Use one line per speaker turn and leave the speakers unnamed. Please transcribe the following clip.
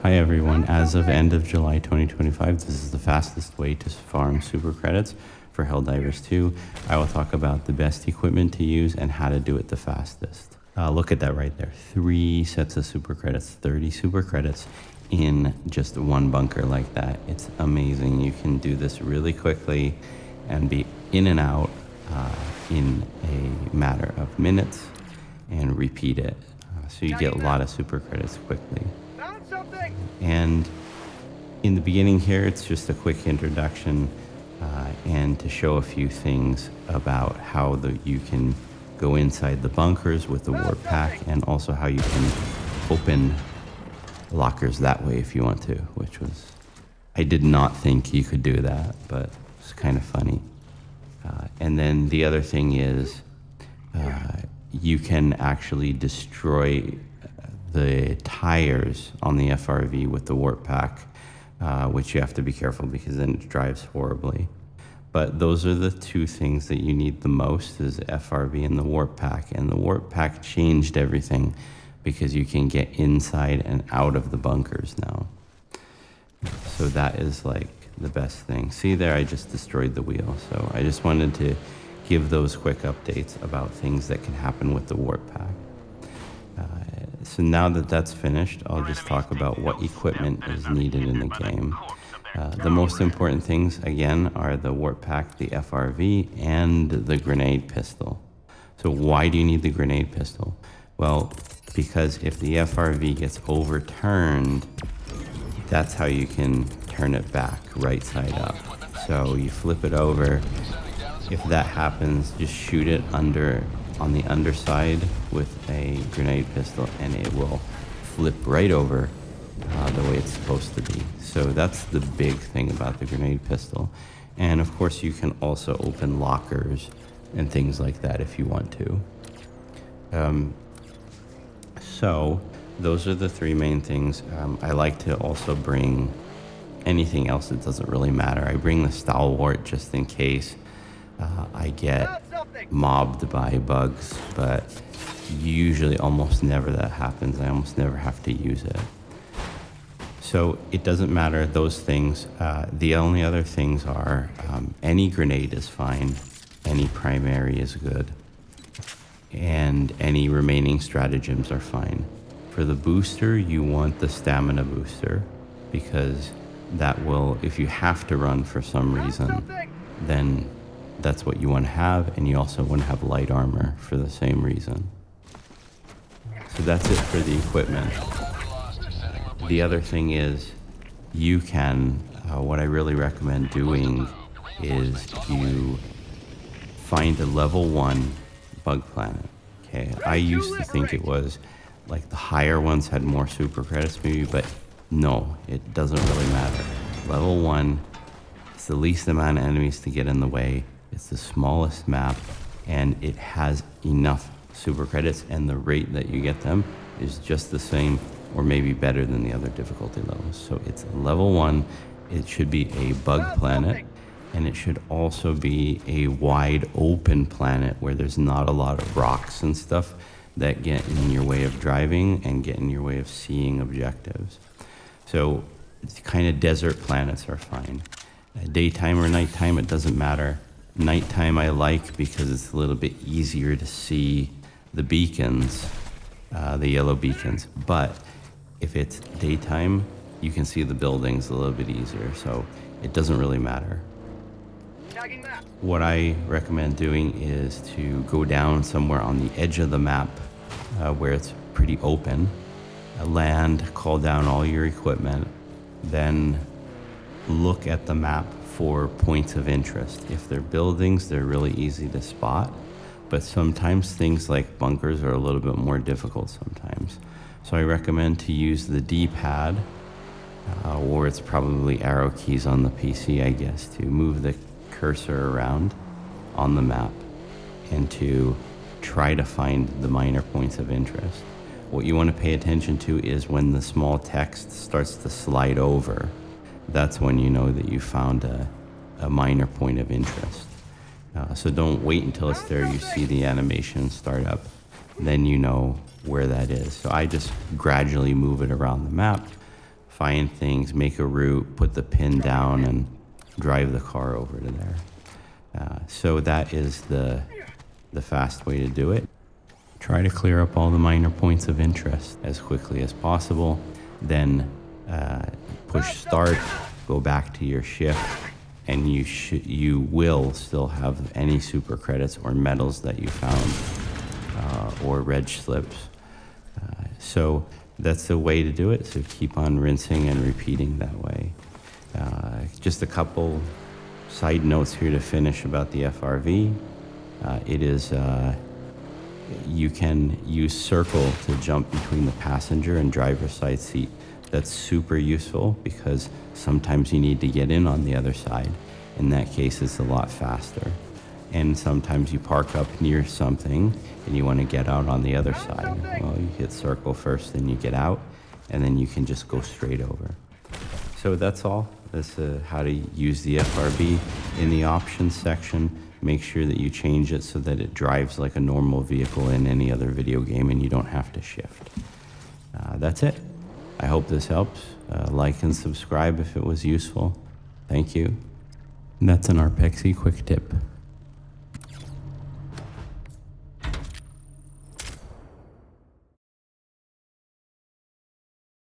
Hi everyone, as of end of July 2025, this is the fastest way to farm super credits for Helldivers 2. I will talk about the best equipment to use and how to do it the fastest. Look at that right there, 3 sets of super credits, 30 super credits in just one bunker like that. It's amazing. You can do this really quickly and be in and out in a matter of minutes and repeat it. So you get a lot of super credits quickly. And in the beginning here, it's just a quick introduction and to show a few things about how you can go inside the bunkers with the warp pack, and also how you can open lockers that way if you want to, which was, I did not think you could do that, but it's kind of funny. And then the other thing is you can actually destroy the tires on the FRV with the warp pack, which you have to be careful because then it drives horribly. But those are the 2 things that you need the most, is FRV and the warp pack. And the warp pack changed everything because you can get inside and out of the bunkers now. So that is like the best thing. See there, I just destroyed the wheel. So I just wanted to give those quick updates about things that can happen with the warp pack. So now that that's finished, I'll just talk about what equipment is needed in the game. The most important things, again, are the warp pack, the FRV, and the grenade pistol. So why do you need the grenade pistol? Well, because if the FRV gets overturned, that's how you can turn it back right side up. So you flip it over. If that happens, just shoot it on the underside with a grenade pistol, and it will flip right over the way it's supposed to be. So that's the big thing about the grenade pistol. And of course you can also open lockers and things like that if you want to. So those are the 3 main things. I like to also bring anything else, it doesn't really matter. I bring the stalwart just in case I get mobbed by bugs, but usually almost never that happens. I almost never have to use it. So it doesn't matter, those things. The only other things are any grenade is fine, any primary is good, and any remaining stratagems are fine. For the booster, you want the stamina booster, because that will, if you have to run for some reason, then that's what you want to have, and you also want to have light armor for the same reason. So that's it for the equipment. The other thing is, you can, what I really recommend doing is you find a level 1 bug planet. Okay, I used to think it was like the higher ones had more super credits maybe, but no, it doesn't really matter. Level 1, it's the least amount of enemies to get in the way. It's the smallest map, and it has enough super credits, and the rate that you get them is just the same or maybe better than the other difficulty levels. So it's level 1, it should be a bug planet, and it should also be a wide open planet where there's not a lot of rocks and stuff that get in your way of driving and get in your way of seeing objectives. So kind of desert planets are fine. Daytime or nighttime, it doesn't matter. Nighttime I like because it's a little bit easier to see the beacons, the yellow beacons. But if it's daytime, you can see the buildings a little bit easier, so it doesn't really matter. What I recommend doing is to go down somewhere on the edge of the map where it's pretty open, land, call down all your equipment, then look at the map for points of interest. If they're buildings, they're really easy to spot, but sometimes things like bunkers are a little bit more difficult sometimes. So I recommend to use the D-pad, or it's probably arrow keys on the PC, I guess, to move the cursor around on the map and to try to find the minor points of interest. What you want to pay attention to is when the small text starts to slide over. That's when you know that you found a minor point of interest. So don't wait until it's there, you see the animation start up, then you know where that is. So I just gradually move it around the map, find things, make a route, put the pin down, and drive the car over to there. So that is the fast way to do it. Try to clear up all the minor points of interest as quickly as possible. Then push start, go back to your shift, and you will still have any super credits or medals that you found or reg slips. So that's the way to do it. So keep on rinsing and repeating that way. Just a couple side notes here to finish about the FRV. You can use circle to jump between the passenger and driver's side seat. That's super useful because sometimes you need to get in on the other side. In that case, it's a lot faster. And sometimes you park up near something and you want to get out on the other side. Well, you hit circle first, then you get out, and then you can just go straight over. So that's all. That's how to use the FRV. In the options section, make sure that you change it so that it drives like a normal vehicle in any other video game and you don't have to shift. That's it. I hope this helps. Like and subscribe if it was useful. Thank you. And that's an Arpexxi quick tip.